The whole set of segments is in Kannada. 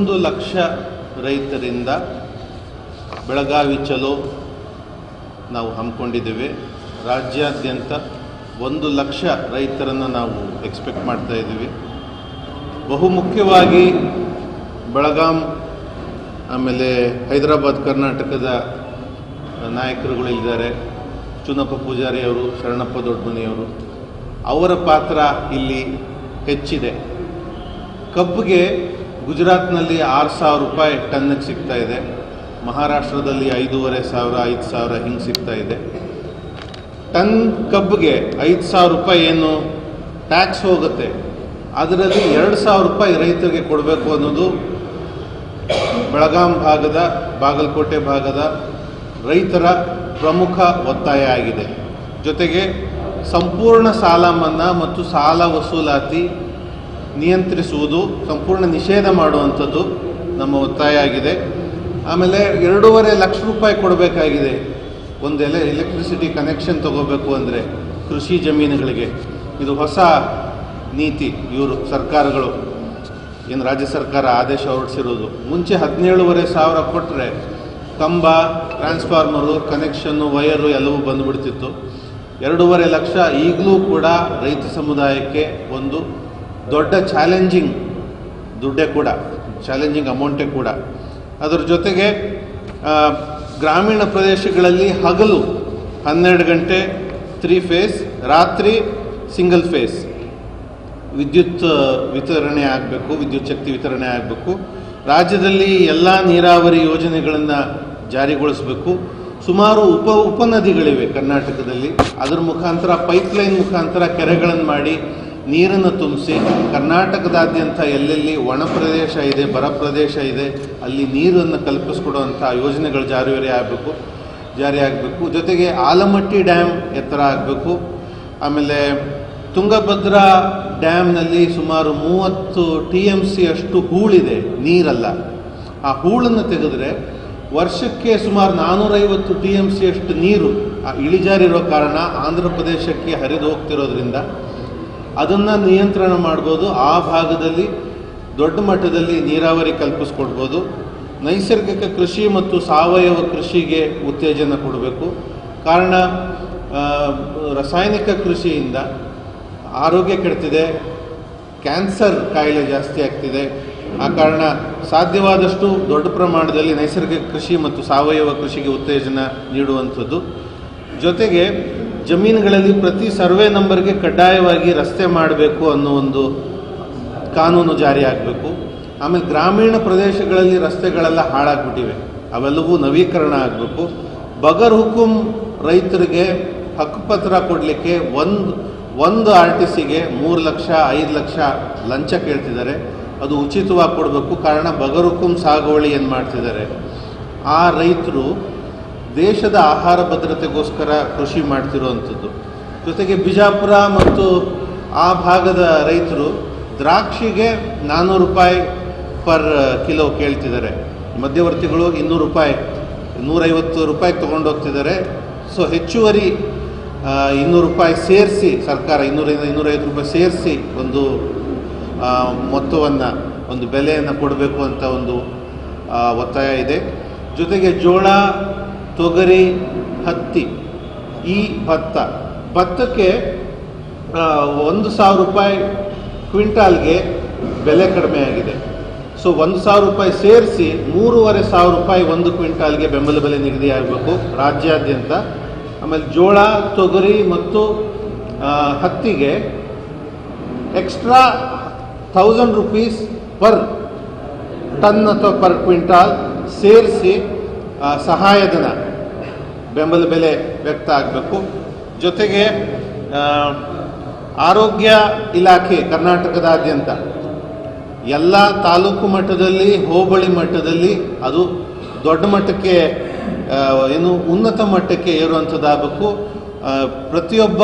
1,00,000 ರೈತರಿಂದ ಬೆಳಗಾವಿ ಚಲೋ ನಾವು ಹಮ್ಮಿಕೊಂಡಿದ್ದೇವೆ. ರಾಜ್ಯಾದ್ಯಂತ 1,00,000 ರೈತರನ್ನು ನಾವು ಎಕ್ಸ್ಪೆಕ್ಟ್ ಮಾಡ್ತಾ ಇದ್ದೀವಿ. ಬಹುಮುಖ್ಯವಾಗಿ ಬೆಳಗಾಂ, ಆಮೇಲೆ ಹೈದರಾಬಾದ್, ಕರ್ನಾಟಕದ ನಾಯಕರುಗಳಿದ್ದಾರೆ. ಚುನಪ್ಪ ಪೂಜಾರಿ ಅವರು, ಶರಣಪ್ಪ ದೊಡ್ಡಮನಿಯವರು, ಅವರ ಪಾತ್ರ ಇಲ್ಲಿ ಹೆಚ್ಚಿದೆ. ಕಬ್ಬಿಗೆ ಗುಜರಾತ್ನಲ್ಲಿ 6,000 ರೂಪಾಯಿ ಟನ್ನಿಗೆ ಸಿಗ್ತಾ ಇದೆ. ಮಹಾರಾಷ್ಟ್ರದಲ್ಲಿ 5,500, 5,000 ಹಿಂಗೆ ಸಿಗ್ತಾ ಇದೆ. ಟನ್ ಕಬ್ಬಿಗೆ 5,000 ರೂಪಾಯಿ ಏನು ಟ್ಯಾಕ್ಸ್ ಹೋಗುತ್ತೆ, ಅದರಲ್ಲಿ 2,000 ರೂಪಾಯಿ ರೈತರಿಗೆ ಕೊಡಬೇಕು ಅನ್ನೋದು ಬೆಳಗಾಂ ಭಾಗದ, ಬಾಗಲಕೋಟೆ ಭಾಗದ ರೈತರ ಪ್ರಮುಖ ಒತ್ತಾಯ ಆಗಿದೆ. ಜೊತೆಗೆ ಸಂಪೂರ್ಣ ಸಾಲ ಮನ್ನಾ ಮತ್ತು ಸಾಲ ವಸೂಲಾತಿ ನಿಯಂತ್ರಿಸುವುದು, ಸಂಪೂರ್ಣ ನಿಷೇಧ ಮಾಡುವಂಥದ್ದು ನಮ್ಮ ಒತ್ತಾಯ ಆಗಿದೆ. ಆಮೇಲೆ 2.5 ಲಕ್ಷ ರೂಪಾಯಿ ಕೊಡಬೇಕಾಗಿದೆ ಒಂದು ಎಲೆಕ್ಟ್ರಿಸಿಟಿ ಕನೆಕ್ಷನ್ ತಗೋಬೇಕು ಅಂದರೆ ಕೃಷಿ ಜಮೀನುಗಳಿಗೆ. ಇದು ಹೊಸ ನೀತಿ. ಇವರು ಸರ್ಕಾರಗಳು ಏನು ರಾಜ್ಯ ಸರ್ಕಾರ ಆದೇಶ ಹೊರಡಿಸಿರೋದು. ಮುಂಚೆ 17,500 ಕೊಟ್ಟರೆ ಕಂಬ, ಟ್ರಾನ್ಸ್ಫಾರ್ಮರು, ಕನೆಕ್ಷನ್ನು, ವಯರು ಎಲ್ಲವೂ ಬಂದುಬಿಡ್ತಿತ್ತು. 2.5 ಲಕ್ಷ ಈಗಲೂ ಕೂಡ ರೈತ ಸಮುದಾಯಕ್ಕೆ ಒಂದು ದೊಡ್ಡ ಚಾಲೆಂಜಿಂಗ್ ದುಡ್ಡೇ ಕೂಡ, ಚಾಲೆಂಜಿಂಗ್ ಅಮೌಂಟೇ ಕೂಡ. ಅದರ ಜೊತೆಗೆ ಗ್ರಾಮೀಣ ಪ್ರದೇಶಗಳಲ್ಲಿ ಹಗಲು 12 ಗಂಟೆ 3 ಫೇಸ್, ರಾತ್ರಿ ಸಿಂಗಲ್ ಫೇಸ್ ವಿದ್ಯುತ್ ವಿತರಣೆ ಆಗಬೇಕು, ವಿದ್ಯುತ್ ಶಕ್ತಿ ವಿತರಣೆ ಆಗಬೇಕು. ರಾಜ್ಯದಲ್ಲಿ ಎಲ್ಲ ನೀರಾವರಿ ಯೋಜನೆಗಳನ್ನು ಜಾರಿಗೊಳಿಸಬೇಕು. ಸುಮಾರು ಉಪನದಿಗಳಿವೆ ಕರ್ನಾಟಕದಲ್ಲಿ. ಅದರ ಮುಖಾಂತರ ಪೈಪ್ಲೈನ್ ಮುಖಾಂತರ ಕೆರೆಗಳನ್ನು ಮಾಡಿ ನೀರನ್ನು ತುಂಬಿಸಿ ಕರ್ನಾಟಕದಾದ್ಯಂತ ಎಲ್ಲೆಲ್ಲಿ ಒಣ ಪ್ರದೇಶ ಇದೆ, ಬರ ಪ್ರದೇಶ ಇದೆ, ಅಲ್ಲಿ ನೀರನ್ನು ಕಲ್ಪಿಸ್ಕೊಡುವಂಥ ಯೋಜನೆಗಳು ಜಾರಿ ಆಗಬೇಕು. ಜೊತೆಗೆ ಆಲಮಟ್ಟಿ ಡ್ಯಾಮ್ ಎತ್ತರ ಆಗಬೇಕು. ಆಮೇಲೆ ತುಂಗಭದ್ರಾ ಡ್ಯಾಮ್ನಲ್ಲಿ ಸುಮಾರು 30 TMC ಅಷ್ಟು ಹೂಳಿದೆ, ನೀರಲ್ಲ. ಆ ಹೂಳನ್ನು ತೆಗೆದರೆ ವರ್ಷಕ್ಕೆ ಸುಮಾರು 450 TMC ಅಷ್ಟು ನೀರು ಇಳಿಜಾರಿರೋ ಕಾರಣ ಆಂಧ್ರ ಪ್ರದೇಶಕ್ಕೆ ಹರಿದು ಹೋಗ್ತಿರೋದ್ರಿಂದ ಅದನ್ನು ನಿಯಂತ್ರಣ ಮಾಡ್ಬೋದು. ಆ ಭಾಗದಲ್ಲಿ ದೊಡ್ಡ ಮಟ್ಟದಲ್ಲಿ ನೀರಾವರಿ ಕಲ್ಪಿಸ್ಕೊಡ್ಬೋದು. ನೈಸರ್ಗಿಕ ಕೃಷಿ ಮತ್ತು ಸಾವಯವ ಕೃಷಿಗೆ ಉತ್ತೇಜನ ಕೊಡಬೇಕು. ಕಾರಣ ರಾಸಾಯನಿಕ ಕೃಷಿಯಿಂದ ಆರೋಗ್ಯ ಕೆಡ್ತಿದೆ, ಕ್ಯಾನ್ಸರ್ ಕಾಯಿಲೆ ಜಾಸ್ತಿ ಆಗ್ತಿದೆ. ಆ ಕಾರಣ ಸಾಧ್ಯವಾದಷ್ಟು ದೊಡ್ಡ ಪ್ರಮಾಣದಲ್ಲಿ ನೈಸರ್ಗಿಕ ಕೃಷಿ ಮತ್ತು ಸಾವಯವ ಕೃಷಿಗೆ ಉತ್ತೇಜನ ನೀಡುವಂಥದ್ದು. ಜೊತೆಗೆ ಜಮೀನುಗಳಲ್ಲಿ ಪ್ರತಿ ಸರ್ವೆ ನಂಬರ್ಗೆ ಕಡ್ಡಾಯವಾಗಿ ರಸ್ತೆ ಮಾಡಬೇಕು ಅನ್ನೋ ಒಂದು ಕಾನೂನು ಜಾರಿ ಆಗಬೇಕು. ಆಮೇಲೆ ಗ್ರಾಮೀಣ ಪ್ರದೇಶಗಳಲ್ಲಿ ರಸ್ತೆಗಳೆಲ್ಲ ಹಾಳಾಗ್ಬಿಟ್ಟಿವೆ, ಅವೆಲ್ಲವೂ ನವೀಕರಣ ಆಗಬೇಕು. ಬಗರ್ ಹುಕುಂ ರೈತರಿಗೆ ಹಕ್ಕುಪತ್ರ ಕೊಡಲಿಕ್ಕೆ ಒಂದು RTCಗೆ 3 ಲಕ್ಷ 5 ಲಕ್ಷ ಲಂಚ ಕೇಳ್ತಿದ್ದಾರೆ. ಅದು ಉಚಿತವಾಗಿ ಕೊಡಬೇಕು. ಕಾರಣ ಬಗರ್ ಹುಕುಂ ಸಾಗುವಳಿ ಏನು ಮಾಡ್ತಿದ್ದಾರೆ, ಆ ರೈತರು ದೇಶದ ಆಹಾರ ಭದ್ರತೆಗೋಸ್ಕರ ಕೃಷಿ ಮಾಡ್ತಿರುವಂಥದ್ದು. ಜೊತೆಗೆ ಬಿಜಾಪುರ ಮತ್ತು ಆ ಭಾಗದ ರೈತರು ದ್ರಾಕ್ಷಿಗೆ 400 ರೂಪಾಯಿ ಪರ್ ಕಿಲೋ ಕೇಳ್ತಿದ್ದಾರೆ. ಮಧ್ಯವರ್ತಿಗಳು 200 ರೂಪಾಯಿ, 150 ರೂಪಾಯಿ ತೊಗೊಂಡೋಗ್ತಿದ್ದಾರೆ. ಸೊ ಹೆಚ್ಚುವರಿ 200 ರೂಪಾಯಿ ಸೇರಿಸಿ ಸರ್ಕಾರ 200-250 ರೂಪಾಯಿ ಸೇರಿಸಿ ಒಂದು ಮೊತ್ತವನ್ನು, ಒಂದು ಬೆಲೆಯನ್ನು ಕೊಡಬೇಕು ಅಂತ ಒಂದು ಒತ್ತಾಯ ಇದೆ. ಜೊತೆಗೆ ಜೋಳ, ತೊಗರಿ, ಹತ್ತಿ, ಈ ಭತ್ತಕ್ಕೆ 1,000 ರೂಪಾಯಿ ಕ್ವಿಂಟಾಲ್ಗೆ ಬೆಲೆ ಕಡಿಮೆ ಆಗಿದೆ. ಸೊ 1,000 ರೂಪಾಯಿ ಸೇರಿಸಿ 3,500 ರೂಪಾಯಿ ಒಂದು ಕ್ವಿಂಟಾಲ್ಗೆ ಬೆಂಬಲ ಬೆಲೆ ನಿಗದಿಯಾಗಬೇಕು ರಾಜ್ಯಾದ್ಯಂತ. ಆಮೇಲೆ ಜೋಳ, ತೊಗರಿ ಮತ್ತು ಹತ್ತಿಗೆ ಎಕ್ಸ್ಟ್ರಾ 1,000 ರೂಪೀಸ್ ಪರ್ ಟನ್ ಅಥವಾ ಪರ್ ಕ್ವಿಂಟಾಲ್ ಸೇರಿಸಿ ಸಹಾಯಧನ ಬೆಂಬಲ ಬೆಲೆ ವ್ಯಕ್ತ ಆಗಬೇಕು. ಜೊತೆಗೆ ಆರೋಗ್ಯ ಇಲಾಖೆ ಕರ್ನಾಟಕದಾದ್ಯಂತ ಎಲ್ಲ ತಾಲೂಕು ಮಟ್ಟದಲ್ಲಿ, ಹೋಬಳಿ ಮಟ್ಟದಲ್ಲಿ ಅದು ದೊಡ್ಡ ಮಟ್ಟಕ್ಕೆ ಉನ್ನತ ಮಟ್ಟಕ್ಕೆ ಏರುವಂಥದ್ದಾಗಬೇಕು. ಪ್ರತಿಯೊಬ್ಬ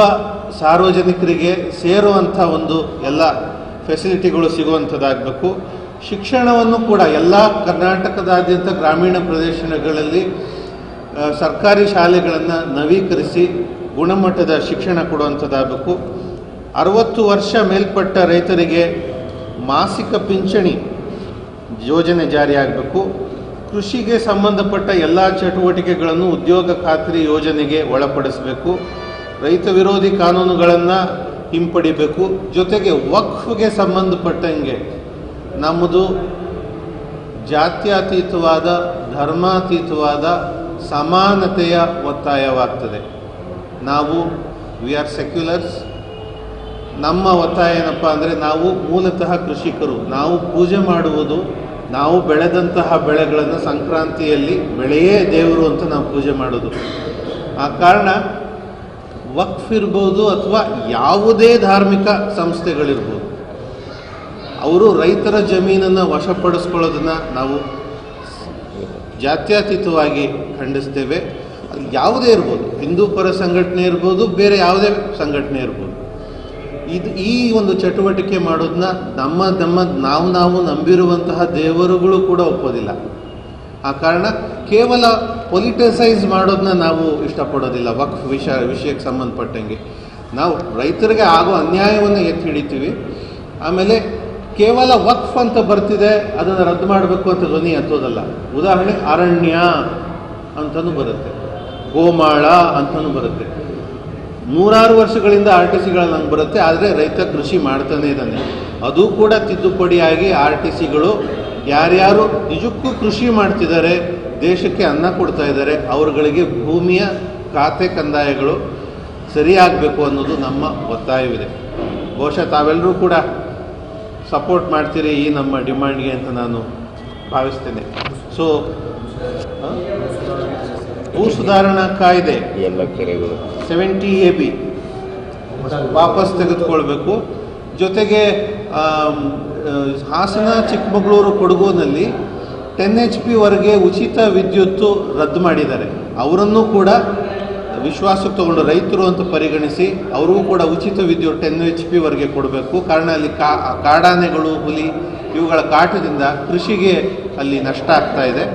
ಸಾರ್ವಜನಿಕರಿಗೆ ಸೇರುವಂಥ ಒಂದು ಎಲ್ಲ ಫೆಸಿಲಿಟಿಗಳು ಸಿಗುವಂಥದ್ದಾಗಬೇಕು. ಶಿಕ್ಷಣವನ್ನು ಕೂಡ ಎಲ್ಲ ಕರ್ನಾಟಕದಾದ್ಯಂತ ಗ್ರಾಮೀಣ ಪ್ರದೇಶಗಳಲ್ಲಿ ಸರ್ಕಾರಿ ಶಾಲೆಗಳನ್ನು ನವೀಕರಿಸಿ ಗುಣಮಟ್ಟದ ಶಿಕ್ಷಣ ಕೊಡುವಂಥದ್ದಾಗಬೇಕು. 60 ವರ್ಷ ಮೇಲ್ಪಟ್ಟ ರೈತರಿಗೆ ಮಾಸಿಕ ಪಿಂಚಣಿ ಯೋಜನೆ ಜಾರಿಯಾಗಬೇಕು. ಕೃಷಿಗೆ ಸಂಬಂಧಪಟ್ಟ ಎಲ್ಲ ಚಟುವಟಿಕೆಗಳನ್ನು ಉದ್ಯೋಗ ಖಾತ್ರಿ ಯೋಜನೆಗೆ ಒಳಪಡಿಸಬೇಕು. ರೈತ ವಿರೋಧಿ ಕಾನೂನುಗಳನ್ನು ಹಿಂಪಡಿಬೇಕು. ಜೊತೆಗೆ ವಕ್ಫ್ಗೆ ಸಂಬಂಧಪಟ್ಟಂಗೆ ನಮ್ಮದು ಜಾತ್ಯತೀತವಾದ, ಧರ್ಮಾತೀತವಾದ ಸಮಾನತೆಯ ಒತ್ತಾಯವಾಗ್ತದೆ. ನಾವು ವಿ ಆರ್ ಸೆಕ್ಯುಲರ್ಸ್. ನಮ್ಮ ಒತ್ತಾಯ ಏನಪ್ಪ ಅಂದರೆ, ನಾವು ಮೂಲತಃ ಕೃಷಿಕರು. ನಾವು ಪೂಜೆ ಮಾಡುವುದು, ನಾವು ಬೆಳೆದಂತಹ ಬೆಳೆಗಳನ್ನು ಸಂಕ್ರಾಂತಿಯಲ್ಲಿ ಬೆಳೆಯೇ ದೇವರು ಅಂತ ನಾವು ಪೂಜೆ ಮಾಡೋದು. ಆ ಕಾರಣ ವಕ್ಫ್ ಇರ್ಬೋದು ಅಥವಾ ಯಾವುದೇ ಧಾರ್ಮಿಕ ಸಂಸ್ಥೆಗಳಿರ್ಬೋದು, ಅವರು ರೈತರ ಜಮೀನನ್ನು ವಶಪಡಿಸ್ಕೊಳ್ಳೋದನ್ನು ನಾವು ಜಾತ್ಯತೀತವಾಗಿ ಖಂಡಿಸ್ತೇವೆ. ಯಾವುದೇ ಇರ್ಬೋದು, ಹಿಂದೂ ಪರ ಸಂಘಟನೆ ಇರ್ಬೋದು, ಬೇರೆ ಯಾವುದೇ ಸಂಘಟನೆ ಇರ್ಬೋದು, ಈ ಒಂದು ಚಟುವಟಿಕೆ ಮಾಡೋದನ್ನ ನಾವು ನಂಬಿರುವಂತಹ ದೇವರುಗಳು ಕೂಡ ಒಪ್ಪೋದಿಲ್ಲ. ಆ ಕಾರಣ ಕೇವಲ ಪೊಲಿಟಿಸೈಸ್ ಮಾಡೋದನ್ನ ನಾವು ಇಷ್ಟಪಡೋದಿಲ್ಲ. ವಕ್ಫ್ ವಿಷಯಕ್ಕೆ ಸಂಬಂಧಪಟ್ಟಂಗೆ ನಾವು ರೈತರಿಗೆ ಆಗೋ ಅನ್ಯಾಯವನ್ನು ಎತ್ತಿ ಹಿಡಿತೀವಿ. ಆಮೇಲೆ ಕೇವಲ ವಕ್ಫ್ ಅಂತ ಬರ್ತಿದೆ, ಅದನ್ನು ರದ್ದು ಮಾಡಬೇಕು ಅಂತ ಧ್ವನಿ ಎತ್ತೋದಲ್ಲ. ಉದಾಹರಣೆ ಅರಣ್ಯ ಅಂತಲೂ ಬರುತ್ತೆ, ಗೋಮಾಳ ಅಂತಲೂ ಬರುತ್ತೆ. 100 ವರ್ಷಗಳಿಂದ RTCಗಳು ನಂಗೆ ಬರುತ್ತೆ, ಆದರೆ ರೈತ ಕೃಷಿ ಮಾಡ್ತಾನೆ ಇದ್ದಾನೆ. ಅದು ಕೂಡ ತಿದ್ದುಪಡಿಯಾಗಿ RTCಗಳು ಯಾರ್ಯಾರು ನಿಜಕ್ಕೂ ಕೃಷಿ ಮಾಡ್ತಿದ್ದಾರೆ, ದೇಶಕ್ಕೆ ಅನ್ನ ಕೊಡ್ತಾ ಇದ್ದಾರೆ, ಅವರುಗಳಿಗೆ ಭೂಮಿಯ ಖಾತೆ ಕಂದಾಯಗಳು ಸರಿಯಾಗಬೇಕು ಅನ್ನೋದು ನಮ್ಮ ಒತ್ತಾಯವಿದೆ. ಬಹುಶಃ ತಾವೆಲ್ಲರೂ ಕೂಡ ಸಪೋರ್ಟ್ ಮಾಡ್ತೀರಿ ಈ ನಮ್ಮ ಡಿಮ್ಯಾಂಡ್ಗೆ ಅಂತ ನಾನು ಭಾವಿಸ್ತೇನೆ. ಸೊ ಭೂ ಸುಧಾರಣಾ ಕಾಯ್ದೆ ಎಲ್ಲ ಕೆರೆಗಳು 70AB ವಾಪಸ್ ತೆಗೆದುಕೊಳ್ಬೇಕು. ಜೊತೆಗೆ ಹಾಸನ, ಚಿಕ್ಕಮಗಳೂರು, ಕೊಡಗುನಲ್ಲಿ 10 HP ವರೆಗೆ ಉಚಿತ ವಿದ್ಯುತ್ತು ರದ್ದು ಮಾಡಿದ್ದಾರೆ. ಅವರನ್ನು ಕೂಡ ವಿಶ್ವಾಸಕ್ಕೆ ತಗೊಂಡು ರೈತರು ಅಂತ ಪರಿಗಣಿಸಿ ಅವ್ರಿಗೂ ಕೂಡ ಉಚಿತ ವಿದ್ಯುತ್ 10 HP ವರೆಗೆ ಕೊಡಬೇಕು. ಕಾರಣ ಅಲ್ಲಿ ಕಾಡಾನೆಗಳು, ಹುಲಿ ಇವುಗಳ ಕಾಟದಿಂದ ಕೃಷಿಗೆ ಅಲ್ಲಿ ನಷ್ಟ ಆಗ್ತಾ ಇದೆ.